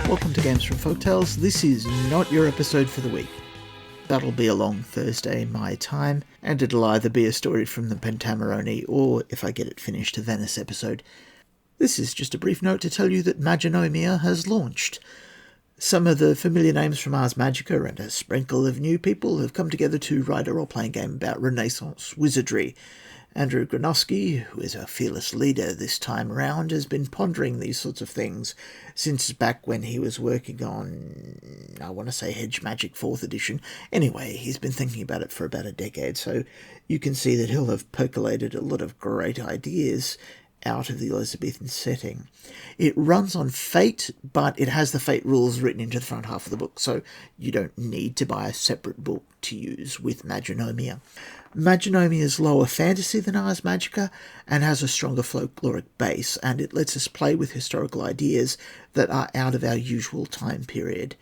Welcome to Games from Folktales. This is not your episode for the week. That'll be a long Thursday my time, and it'll either be a story from the Pentamerone or, if I get it finished, a Venice episode. This is just a brief note to tell you that Magonomia has launched. Some of the familiar names from Ars Magica and a sprinkle of new people have come together to write a role-playing game about Renaissance wizardry. Andrew Gronowski, who is our fearless leader this time around, has been pondering these sorts of things since back when he was working on, I want to say, Hedge Magic 4th edition. Anyway, he's been thinking about it for about a decade, so you can see that he'll have percolated a lot of great ideas out of the Elizabethan setting. It runs on Fate, but it has the Fate rules written into the front half of the book, so you don't need to buy a separate book to use with Magonomia. Magonomia is lower fantasy than Ars Magica and has a stronger folkloric base, and it lets us play with historical ideas that are out of our usual time period.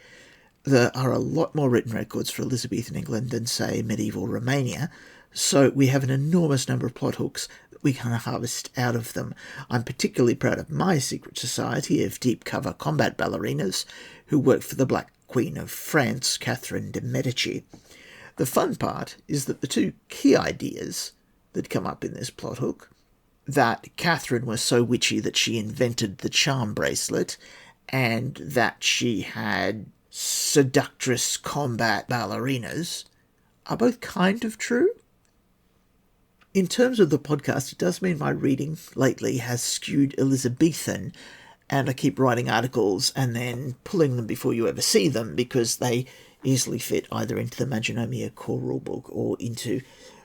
There are a lot more written records for Elizabethan England than, say, medieval Romania, so we have an enormous number of plot hooks that we can harvest out of them. I'm particularly proud of my secret society of deep cover combat ballerinas who work for the Black Queen of France, Catherine de' Medici. The fun part is that the two key ideas that come up in this plot hook, that Catherine was so witchy that she invented the charm bracelet, and that she had seductress combat ballerinas, are both kind of true. In terms of the podcast, it does mean my reading lately has skewed Elizabethan, and I keep writing articles and then pulling them before you ever see them because they easily fit either into the Magonomia core rulebook or into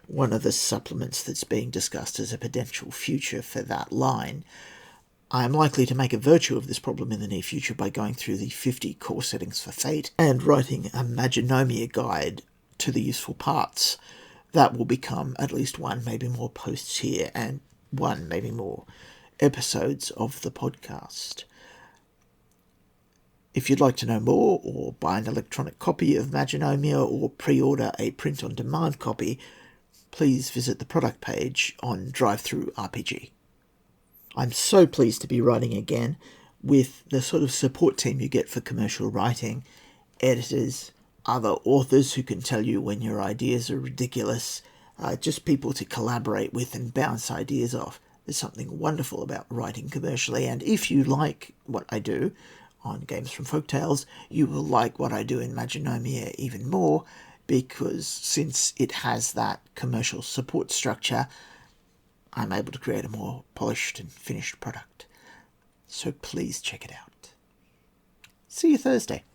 one of the supplements that's being discussed as a potential future for that line. I am likely to make a virtue of this problem in the near future by going through the 50 core settings for Fate and writing a Magonomia guide to the useful parts. That will become at least one, maybe more posts here, and one, maybe more episodes of the podcast. If you'd like to know more, or buy an electronic copy of Magonomia, or pre-order a print-on-demand copy, please visit the product page on DriveThruRPG. I'm so pleased to be writing again with the sort of support team you get for commercial writing, editors, other authors who can tell you when your ideas are ridiculous, just people to collaborate with and bounce ideas off. There's something wonderful about writing commercially, and if you like what I do on Games from Folktales, you will like what I do in Magonomia even more, because since it has that commercial support structure, I'm able to create a more polished and finished product. So please check it out. See you Thursday.